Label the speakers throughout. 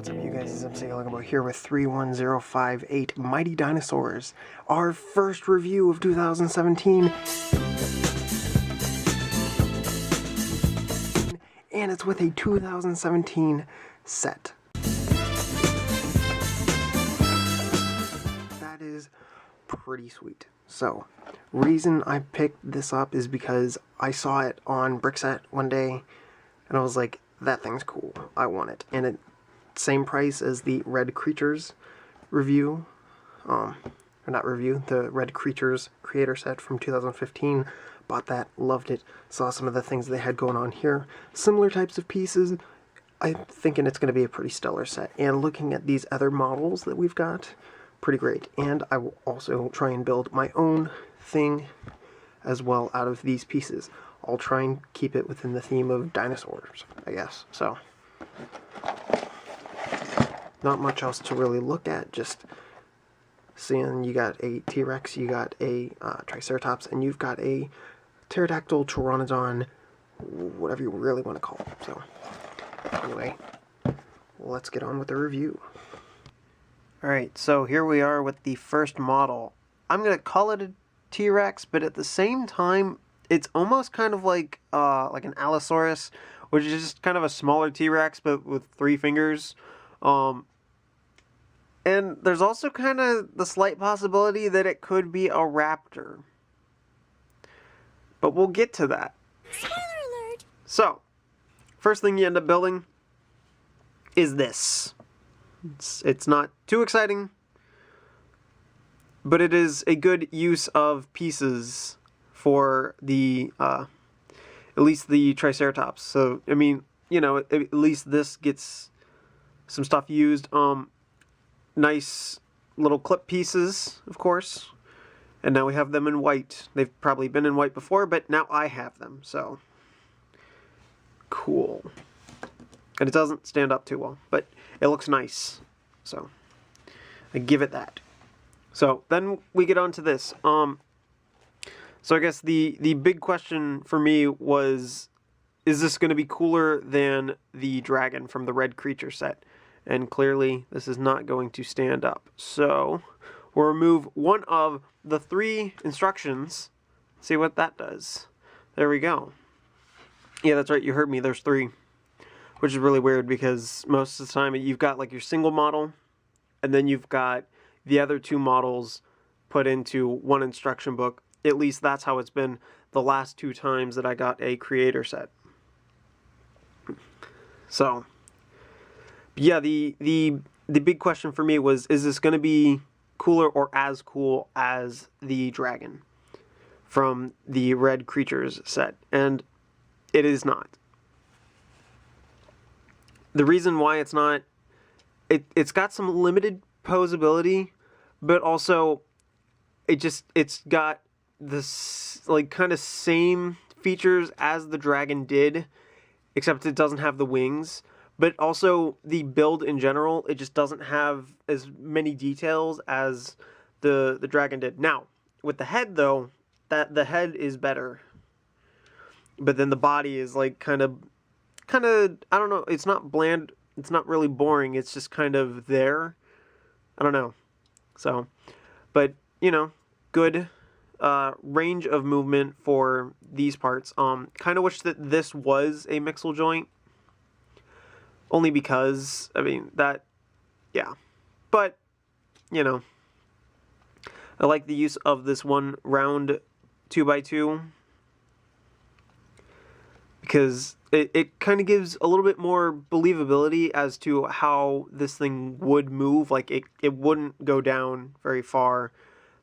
Speaker 1: What's up, you guys? It's MCLegoboy here with 31058 Mighty Dinosaurs, our first review of 2017. And it's with a 2017 set. That is pretty sweet. So, reason I picked this up is because I saw it on Brickset one day, and I was like, that thing's cool. I want it. And it same price as the Red Creatures review, or not review, the Red Creatures creator set from 2015. Bought that, loved it, saw some of the things they had going on here. Similar types of pieces. I'm thinking it's going to be a pretty stellar set. And looking at these other models that we've got, pretty great. And I will also try and build my own thing as well out of these pieces. I'll try and keep it within the theme of dinosaurs, I guess. So, not much else to really look at, just seeing you got a T-Rex, you got a Triceratops, and you've got a Pterodactyl, Pteranodon, whatever you really want to call it. So, anyway, let's get on with the review. Alright, so here we are with the first model. I'm going to call it a T-Rex, but at the same time, it's almost kind of like an Allosaurus, which is just kind of a smaller T-Rex, but with 3 fingers. And there's also kind of the slight possibility that it could be a raptor. But we'll get to that.
Speaker 2: Spoiler alert!
Speaker 1: So, first thing you end up building is this. It's not too exciting, but it is a good use of pieces for the, at least the Triceratops. So, I mean, you know, at least this gets some stuff used. Nice little clip pieces, of course. And now we have them in white. They've probably been in white before, but now I have them, so cool. And it doesn't stand up too well, but it looks nice. So I give it that. So then we get on to this. So I guess the big question for me was, is this going to be cooler than the dragon from the Red Creature set? And clearly, this is not going to stand up. So, we'll remove one of the 3 instructions. See what that does. There we go. Yeah, that's right, you heard me, there's 3. Which is really weird because most of the time you've got like your single model, and then you've got the other 2 models put into one instruction book. At least that's how it's been the last 2 times that I got a creator set. So, yeah, the big question for me was, is this going to be cooler or as cool as the dragon from the Red Creatures set? And it is not. The reason why it's not, it's got some limited posability, but also it's got this like kind of same features as the dragon did, except it doesn't have the wings. But also, the build in general, it just doesn't have as many details as the dragon did. Now, with the head, though, the head is better. But then the body is, like, kind of, I don't know, it's not bland, it's not really boring, it's just kind of there. I don't know. So, but, you know, good range of movement for these parts. Kind of wish that this was a mixel joint. Only because, I mean, that, yeah. But, you know, I like the use of this one round 2x2. Because it kind of gives a little bit more believability as to how this thing would move. Like, it wouldn't go down very far.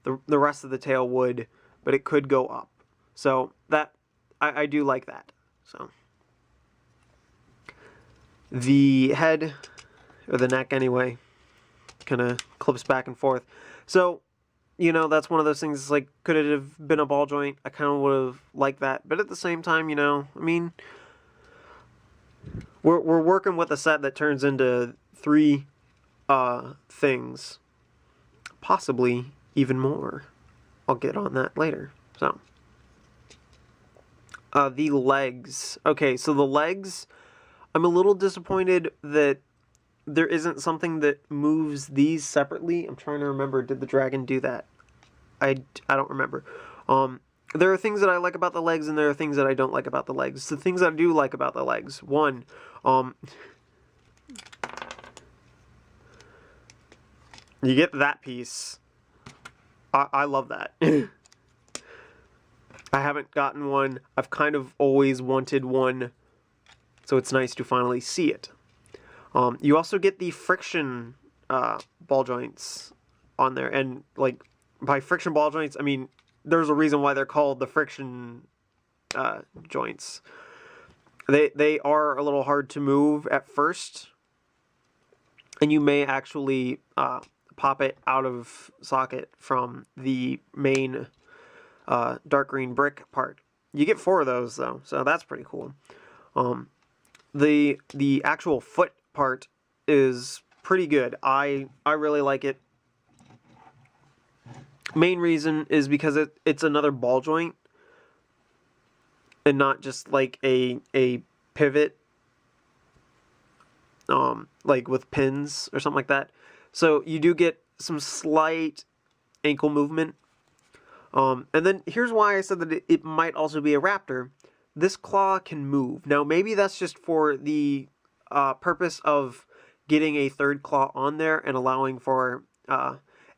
Speaker 1: The rest of the tail would, but it could go up. So, that, I do like that. So, the head, or the neck anyway, kind of clips back and forth. So, you know, that's one of those things, like, could it have been a ball joint? I kind of would have liked that. But at the same time, you know, I mean, we're working with a set that turns into 3 things. Possibly even more. I'll get on that later. So, the legs. Okay, so the legs, I'm a little disappointed that there isn't something that moves these separately. I'm trying to remember, did the dragon do that? I don't remember. There are things that I like about the legs, and there are things that I don't like about the legs. The things I do like about the legs, one, you get that piece. I love that. I haven't gotten one. I've kind of always wanted one, so it's nice to finally see it. You also get the friction ball joints on there, and like by friction ball joints, I mean there's a reason why they're called the friction joints. They are a little hard to move at first, and you may actually pop it out of socket from the main dark green brick part. You get 4 of those though, so that's pretty cool. The actual foot part is pretty good. I really like it. Main reason is because it's another ball joint and not just like a pivot like with pins or something like that. So you do get some slight ankle movement. And then here's why I said that it might also be a raptor. This claw can move. Now maybe that's just for the purpose of getting a third claw on there and allowing for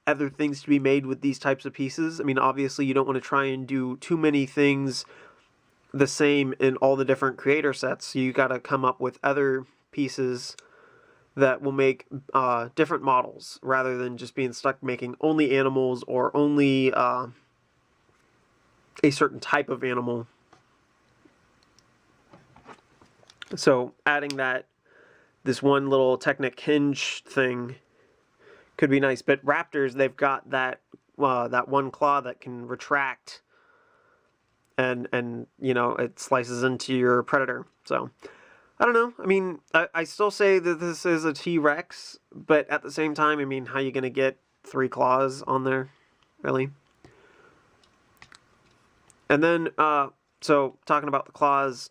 Speaker 1: other things to be made with these types of pieces. I mean, obviously you don't want to try and do too many things the same in all the different creator sets. You got to come up with other pieces that will make different models rather than just being stuck making only animals or only a certain type of animal. So adding this one little Technic hinge thing could be nice. But raptors, they've got that one claw that can retract, and you know, it slices into your predator. So I don't know. I mean, I still say that this is a T-Rex, but at the same time, I mean, how are you going to get 3 claws on there, really? And then, so talking about the claws,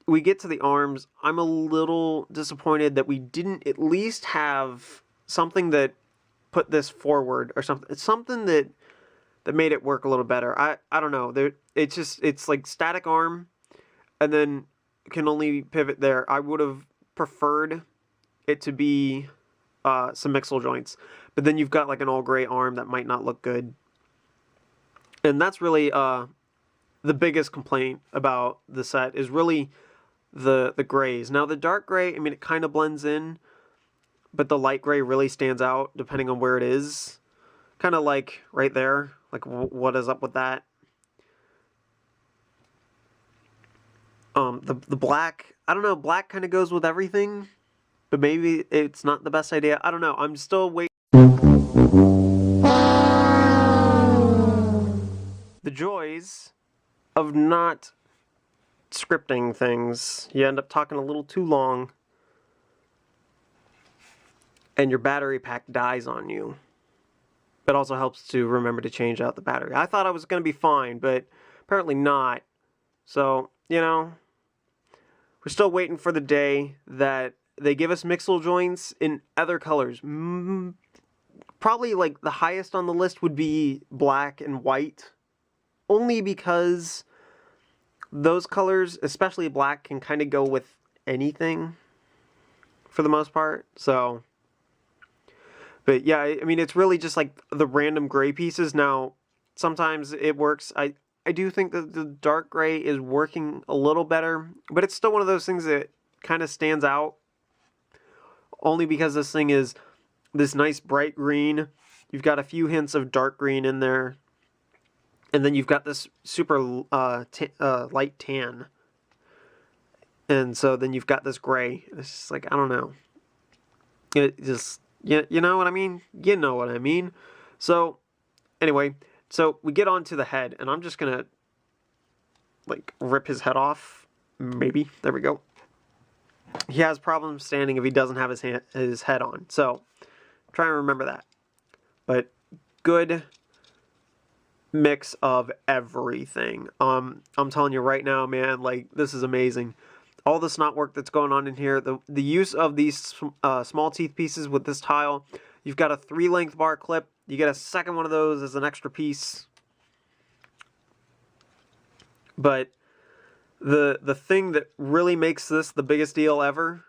Speaker 1: we get to the arms. I'm a little disappointed that we didn't at least have something that put this forward or something. It's something that made it work a little better. I don't know. It's like static arm, and then can only pivot there. I would have preferred it to be some mixel joints, but then you've got like an all gray arm that might not look good, and that's really the biggest complaint about the set is really the grays. Now the dark gray, I mean, it kind of blends in, but the light gray really stands out depending on where it is. Kind of like right there. Like, what is up with that? The black, I don't know, black kind of goes with everything, but maybe it's not the best idea. I don't know. I'm still waiting. The joys of not scripting things. You end up talking a little too long, and your battery pack dies on you. It also helps to remember to change out the battery. I thought I was going to be fine, but apparently not. So, you know, we're still waiting for the day that they give us mixel joints in other colors. Probably like the highest on the list would be black and white, only because those colors, especially black, can kind of go with anything for the most part. So, but yeah, I mean, it's really just like the random gray pieces. Now, sometimes it works. I do think that the dark gray is working a little better, but it's still one of those things that kind of stands out only because this thing is this nice bright green. You've got a few hints of dark green in there, and then you've got this super light tan, and so then you've got this gray. It's just like, I don't know. It just, you know what I mean? You know what I mean. So, anyway, so we get onto the head, and I'm just gonna like rip his head off. Maybe. There we go. He has problems standing if he doesn't have his head on. So, try and remember that. But good mix of everything. I'm telling you right now, man, like, this is amazing. all the snot work that's going on in here, the use of these small teeth pieces with this tile. You've got a 3-length bar clip. You get a second one of those as an extra piece. But the thing that really makes this the biggest deal ever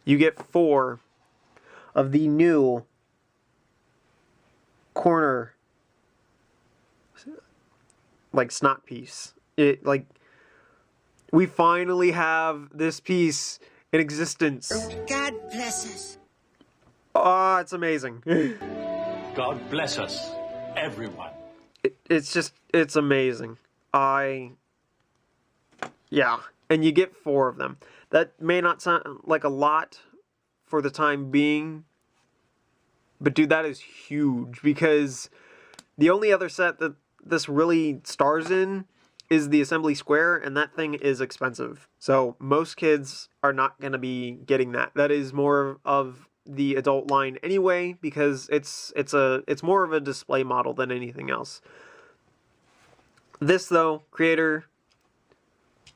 Speaker 1: you get 4 of the new corner like snot piece. We finally have this piece in existence.
Speaker 2: God bless us.
Speaker 1: Oh, it's amazing.
Speaker 3: God bless us, everyone.
Speaker 1: It's amazing. Yeah, and you get 4 of them. That may not sound like a lot for the time being, but dude, that is huge, because the only other set that this really stars in is the assembly square, and that thing is expensive. So most kids are not going to be getting that. That is more of the adult line anyway, because it's more of a display model than anything else. This though, creator,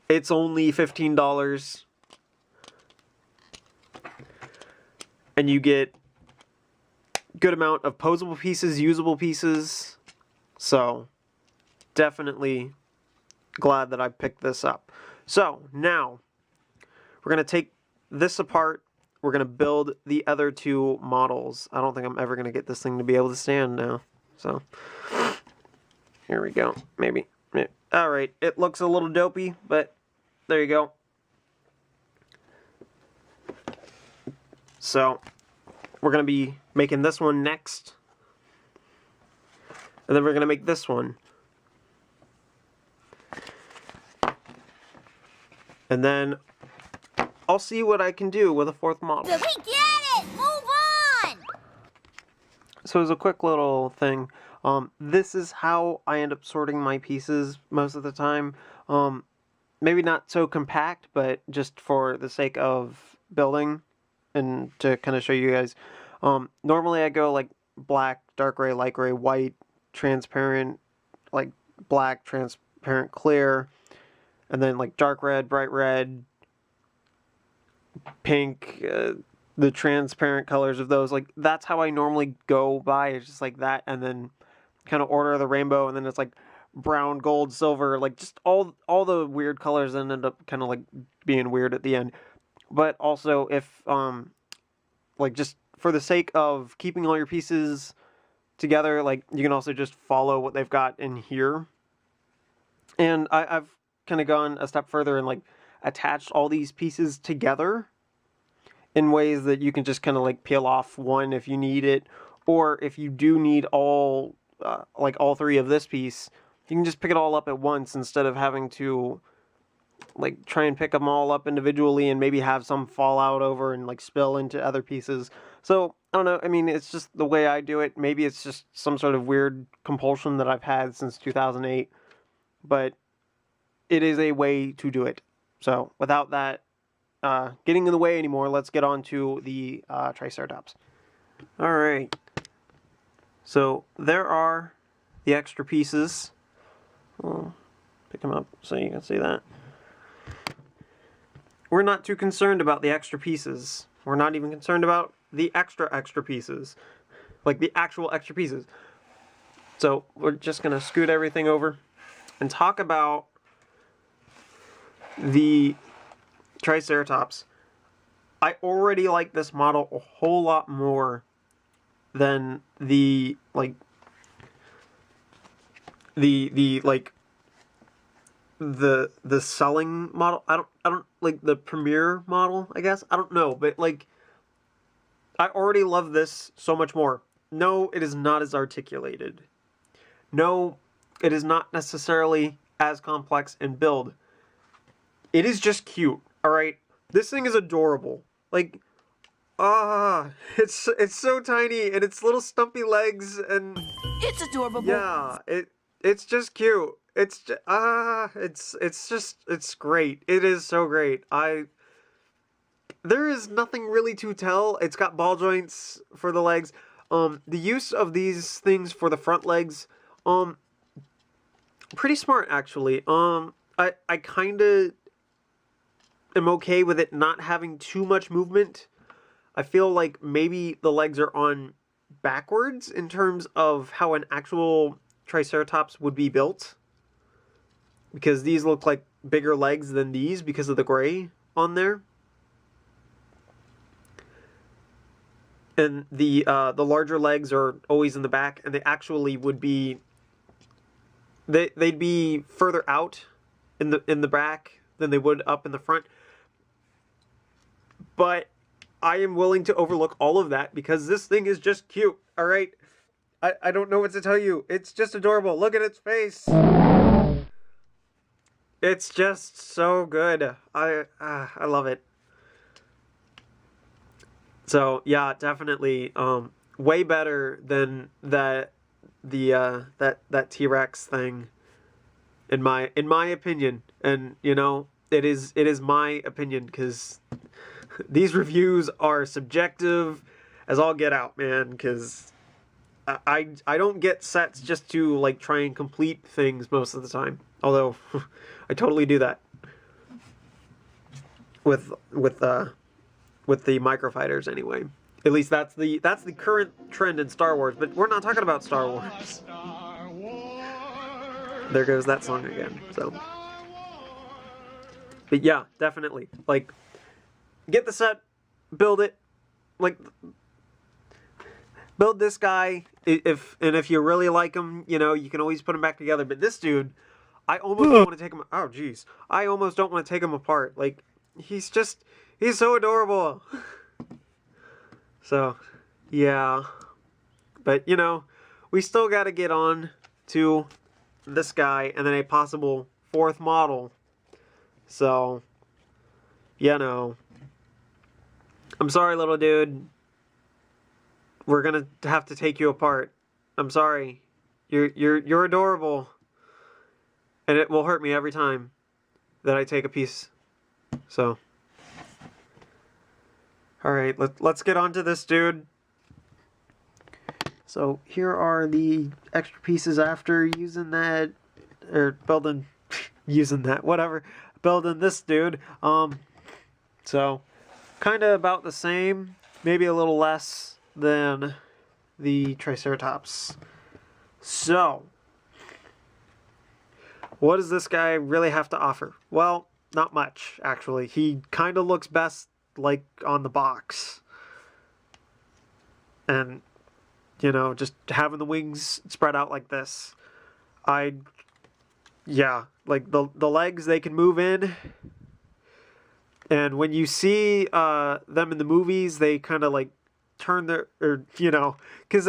Speaker 1: it's only $15, and you get good amount of posable pieces, usable pieces. So definitely glad that I picked this up. So now we're gonna take this apart. We're gonna build the other 2 models. I don't think I'm ever gonna get this thing to be able to stand now. So here we go. Maybe. All right. It looks a little dopey, but there you go. So we're gonna be making this one next, and then we're gonna make this one. And then I'll see what I can do with a 4th model.
Speaker 2: We get it! Move on!
Speaker 1: So as a quick little thing, this is how I end up sorting my pieces most of the time. Maybe not so compact, but just for the sake of building and to kind of show you guys. Normally I go like black, dark gray, light gray, white, transparent, like black, transparent, clear, and then like dark red, bright red, pink, the transparent colors of those. Like that's how I normally go by. It's just like that, and then kind of order the rainbow, and then it's like brown, gold, silver, like just all the weird colors, and end up kind of like being weird at the end. But also if like just for the sake of keeping all your pieces together, like you can also just follow what they've got in here. And I've kind of gone a step further and like attached all these pieces together in ways that you can just kind of like peel off one if you need it, or if you do need all like all 3 of this piece, you can just pick it all up at once instead of having to like try and pick them all up individually and maybe have some fall out over and like spill into other pieces. So I don't know, I mean, it's just the way I do it. Maybe it's just some sort of weird compulsion that I've had since 2008, but it is a way to do it. So without that getting in the way anymore, let's get on to the Triceratops. Alright, so there are the extra pieces. I'll pick them up so you can see that. We're not too concerned about the extra pieces. We're not even concerned about the extra pieces. Like the actual extra pieces. So we're just going to scoot everything over and talk about the Triceratops. I already like this model a whole lot more than the like the selling model. I don't like the premiere model, I guess. I don't know, but like I already love this so much more. No, it is not as articulated. No, it is not necessarily as complex in build. It is just cute, alright? This thing is adorable. Like, it's so tiny, and its little stumpy legs, and
Speaker 2: It's adorable.
Speaker 1: yeah, it's just cute. It's great. It is so great. There is nothing really to tell. It's got ball joints for the legs. The use of these things for the front legs, pretty smart, actually. I kind of am okay with it not having too much movement. I feel like maybe the legs are on backwards in terms of how an actual Triceratops would be built. Because these look like bigger legs than these because of the gray on there. And the larger legs are always in the back, and they actually would be they'd be further out in the back than they would up in the front. But I am willing to overlook all of that because this thing is just cute, all right? I don't know what to tell you. It's just adorable. Look at its face. It's just so good. I love it. So yeah, definitely way better than that T-Rex thing in my opinion. And you know, it is my opinion because these reviews are subjective as all get out, man, because I don't get sets just to like try and complete things most of the time. Although I totally do that with the microfighters anyway. At least that's the current trend in Star Wars, but we're not talking about Star Wars. There goes that song again. So, but yeah, definitely. Like, get the set, build it, like, build this guy. If you really like him, you know, you can always put him back together. But this dude, I almost don't want to take him. Oh, jeez, I almost don't want to take him apart. Like, he's so adorable. So, yeah, but you know, we still got to get on to this guy and then a possible fourth model. So, you know, I'm sorry, little dude. We're gonna have to take you apart. I'm sorry. You're adorable, and it will hurt me every time that I take a piece. So, all right, let's get on to this dude. So here are the extra pieces after using that, or building, using that, whatever, building this dude. So kind of about the same, maybe a little less than the Triceratops. So, what does this guy really have to offer? Well, not much, actually. He kind of looks best like on the box. And, you know, just having the wings spread out like this. Yeah, like the legs, they can move in. And when you see them in the movies, they kind of like turn their, or, you know, because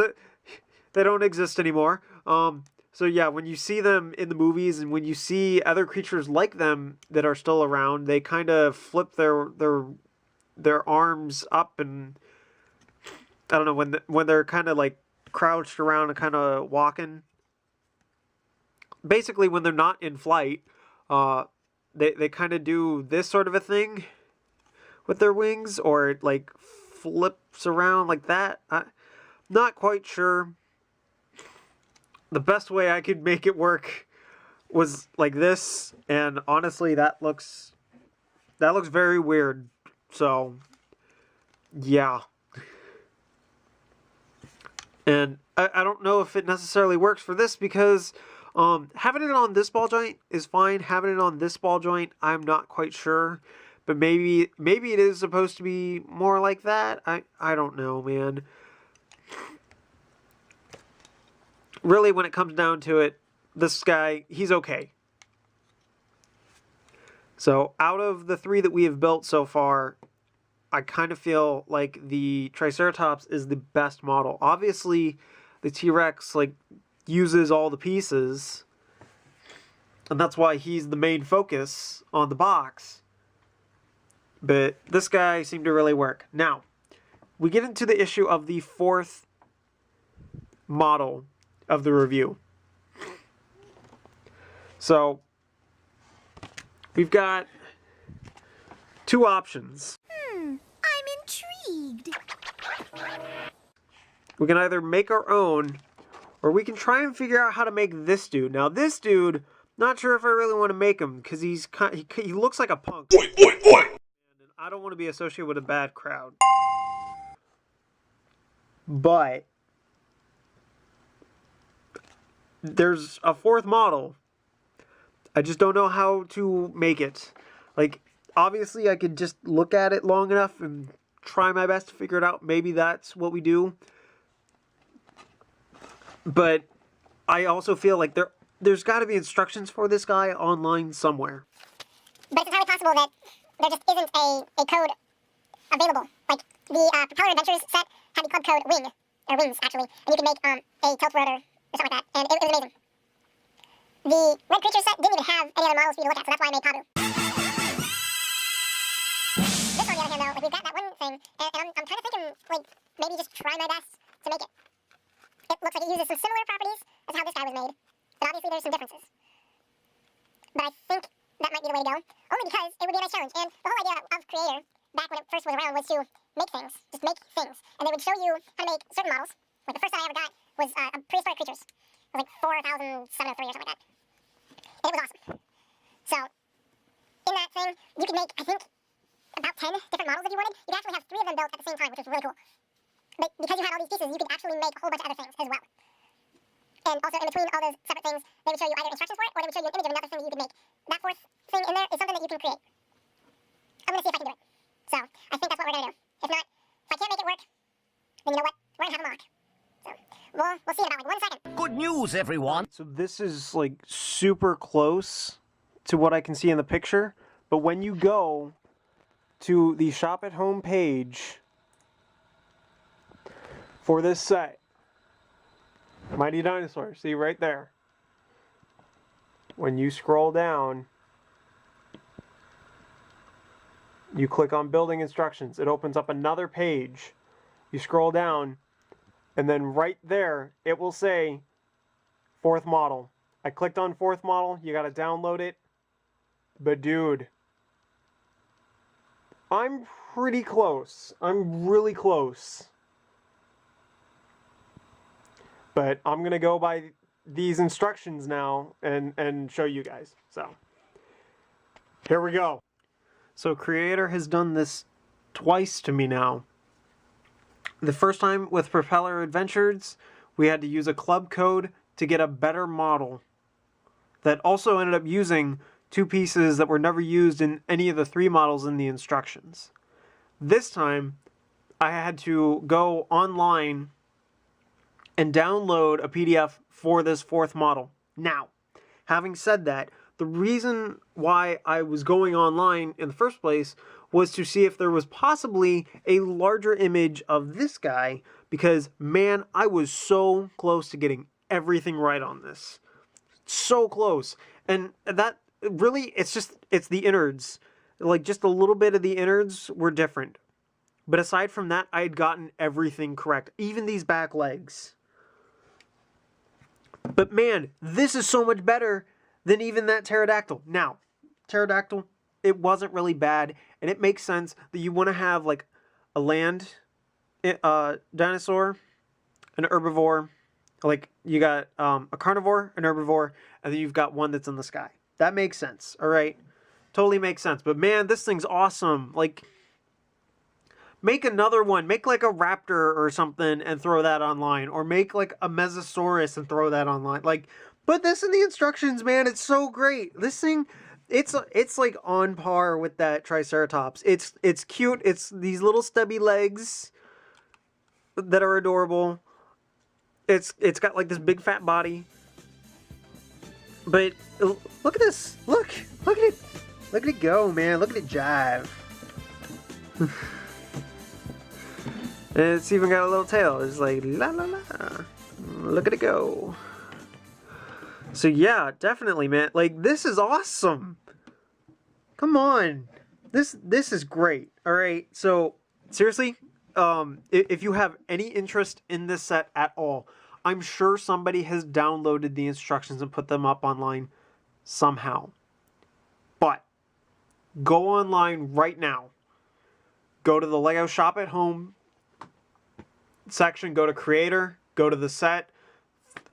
Speaker 1: they don't exist anymore. So yeah, when you see them in the movies and when you see other creatures like them that are still around, they kind of flip their arms up, and I don't know, when they're kind of like crouched around and kind of walking. Basically, when they're not in flight, they kind of do this sort of a thing with their wings, or it like flips around like that. I'm not quite sure. The best way I could make it work was like this, and honestly, that looks very weird. So, yeah. And I don't know if it necessarily works for this because having it on this ball joint is fine. Having it on this ball joint, I'm not quite sure. But maybe it is supposed to be more like that. I don't know, man. Really, when it comes down to it, this guy, he's okay. So, out of the three that we have built so far, I kind of feel like the Triceratops is the best model. Obviously, the T-Rex like uses all the pieces, and that's why he's the main focus on the box. But this guy seemed to really work. Now, we get into the issue of the fourth model of the review. So, we've got two options.
Speaker 2: I'm intrigued.
Speaker 1: We can either make our own, Or we can try and figure out how to make this dude. Now, this dude, not sure if I really want to make him, because he looks like a punk.
Speaker 4: Oi, oi, oi.
Speaker 1: And I don't want to be associated with a bad crowd. But there's a fourth model. I just don't know how to make it. Like, obviously I could just look at it long enough and try my best to figure it out. Maybe that's what we do. But I also feel like there's got to be instructions for this guy online somewhere.
Speaker 5: But it's entirely possible that there just isn't a code available. Like, the Propeller Adventures set had the club code WING, or WINGS, actually, and you could make a tilt rotor or something like that, and it was amazing. The Red Creatures set didn't even have any other models for you to look at, so that's why I made Pabu. This, on the other hand, though, like, we've got that one thing, and I'm kind of thinking, like, maybe just try my best to make it. It looks like it uses some similar properties as how this guy was made, but obviously there's some differences. But I think that might be the way to go, only because it would be a nice challenge, and the whole idea of Creator, back when it first was around, was to make things, just make things, and they would show you how to make certain models. Like, the first one I ever got was prehistoric creatures. It was like 4,703 or something like that. And it was awesome. So, in that thing, you could make, I think, about 10 different models if you wanted. You'd actually have 3 of them built at the same time, which was really cool. But because you had all these pieces, you could actually make a whole bunch of other things as well. And also, in between all those separate things, they would show you either instructions for it, or they would show you an image of another thing that you could make. That fourth thing in there is something that you can create. I'm going to see if I can do it. So, I think that's what we're going to do. If not, if I can't make it work, then you know what? We're going to have a mock. So, we'll see in about, like, 1 second.
Speaker 4: Good news, everyone.
Speaker 1: So this is like super close to what I can see in the picture, but when you go to the shop at home page for this set, Mighty Dinosaurs, see right there. When you scroll down, you click on building instructions. It opens up another page. You scroll down, and then right there, it will say fourth model. I clicked on fourth model. You got to download it. But dude, I'm pretty close. I'm really close. But I'm going to go by these instructions now and show you guys. So, here we go. So Creator has done this twice to me now. The first time with Propeller Adventures, we had to use a club code to get a better model that also ended up using 2 pieces that were never used in any of the 3 models in the instructions. This time, I had to go online and download a PDF for this 4th model. Now, having said that, the reason why I was going online in the first place was to see if there was possibly a larger image of this guy, because, man, I was so close to getting everything right on this. So close. And that, really, it's the innards. Like, just a little bit of the innards were different. But aside from that, I had gotten everything correct. Even these back legs. But, man, this is so much better than even that pterodactyl. Now, pterodactyl, it wasn't really bad, and it makes sense that you want to have like a land dinosaur, an herbivore, like you got a carnivore, an herbivore, and then you've got one that's in the sky. That makes sense, all right? Totally makes sense. But man, this thing's awesome. Like, make another one. Make like a raptor or something and throw that online, or make like a mesosaurus and throw that online. Like, put this in the instructions, man. It's so great. This thing, it's like on par with that Triceratops. It's cute. It's these little stubby legs that are adorable. It's got like this big fat body. But look at this. Look at it. Look at it go, man. Look at it jive. And it's even got a little tail. It's like la la la. Look at it go. So yeah, definitely, man. Like, this is awesome. Come on. This is great. All right. So seriously, if you have any interest in this set at all, I'm sure somebody has downloaded the instructions and put them up online somehow. But go online right now. Go to the Lego Shop at Home section. Go to Creator. Go to the set.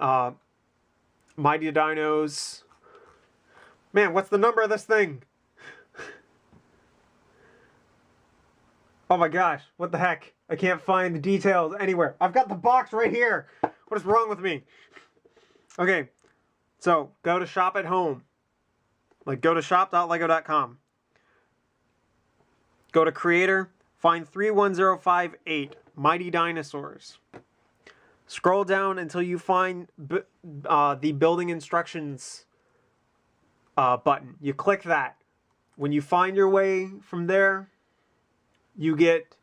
Speaker 1: Mighty Dinos. Man, what's the number of this thing? Oh my gosh, what the heck? I can't find the details anywhere. I've got the box right here. What is wrong with me? Okay, so go to shop at home. Like, go to shop.lego.com. Go to creator, find 31058, Mighty Dinosaurs. Scroll down until you find the building instructions button. You click that. When you find your way from there, you get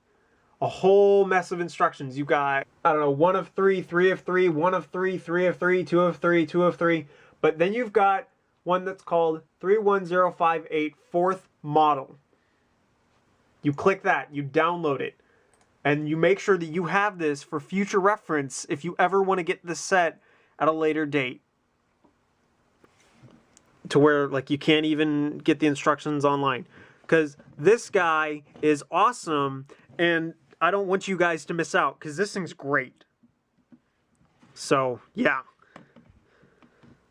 Speaker 1: a whole mess of instructions. You got, I don't know, 1 of 3, 3 of 3, 1 of 3, 3 of 3, 2 of 3, 2 of 3. But then you've got one that's called 31058 fourth model. You click that, you download it, and you make sure that you have this for future reference if you ever want to get this set at a later date. To where, like, you can't even get the instructions online. Because this guy is awesome, and I don't want you guys to miss out, because this thing's great. So, yeah.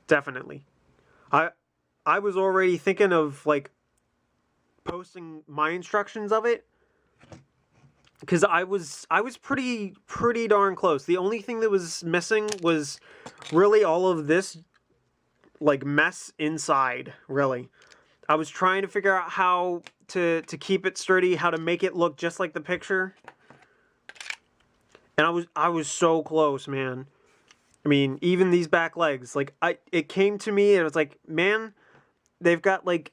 Speaker 1: Definitely. I was already thinking of, like, posting my instructions of it. Because I was pretty darn close. The only thing that was missing was really all of this, like, mess inside, really. I was trying to figure out how to keep it sturdy, how to make it look just like the picture. And I was so close, man. I mean, even these back legs, like, it came to me and it was like, man, they've got like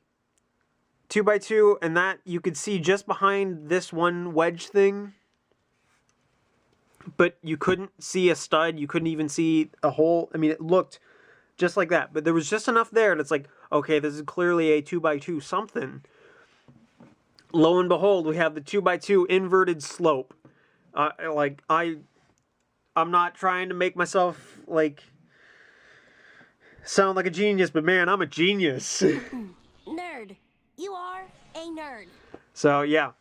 Speaker 1: 2x2, and that you could see just behind this one wedge thing. But you couldn't see a stud, you couldn't even see a hole. I mean, it looked just like that, but there was just enough there, and it's like, okay, this is clearly a 2x2 something. Lo and behold, we have the 2x2 inverted slope. I'm not trying to make myself, like, sound like a genius, but man, I'm a genius.
Speaker 2: Nerd. You are a nerd.
Speaker 1: So, yeah.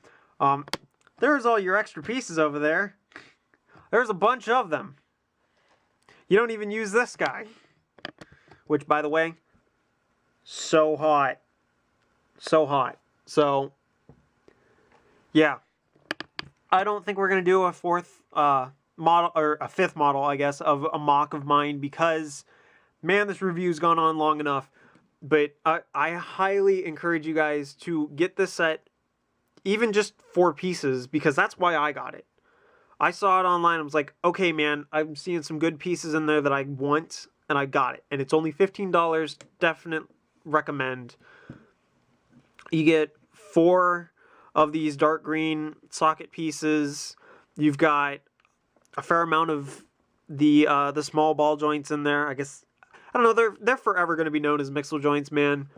Speaker 1: There's all your extra pieces over there. There's a bunch of them. You don't even use this guy. Which, by the way, so hot. So hot. So, yeah. I don't think we're going to do a fourth model, or a fifth model, I guess, of a mock of mine, because, man, this review's gone on long enough. But I highly encourage you guys to get this set, even just 4 pieces, because that's why I got it. I saw it online, I was like, okay, man, I'm seeing some good pieces in there that I want, and I got it. And it's only $15, definite recommend. You get 4 of these dark green socket pieces. You've got a fair amount of the small ball joints in there. I guess, I don't know, they're forever going to be known as mixel joints, man.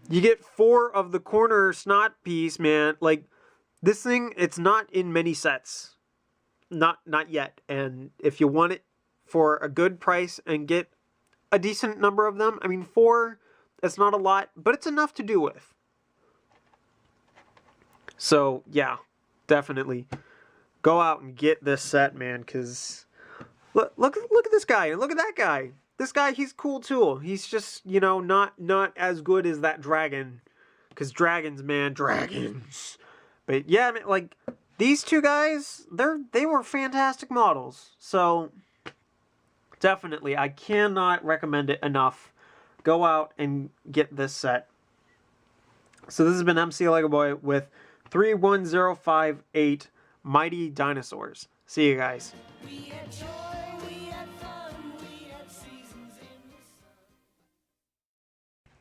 Speaker 1: You get 4 of the corner snot piece, man. Like, this thing, it's not in many sets. Not yet. And if you want it for a good price and get a decent number of them, I mean, 4, it's not a lot, but it's enough to do with. So, yeah, definitely. Go out and get this set, man, because look at this guy and look at that guy. This guy, he's cool too. He's just, you know, not as good as that dragon. Because dragons, man, dragons. But yeah, man, like, these 2 guys, they were fantastic models. So, definitely, I cannot recommend it enough. Go out and get this set. So this has been MCLegoboy with 31058 Mighty Dinosaurs. See you guys.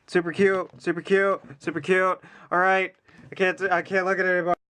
Speaker 1: Super cute, super cute, super cute. All right, I can't look at anybody.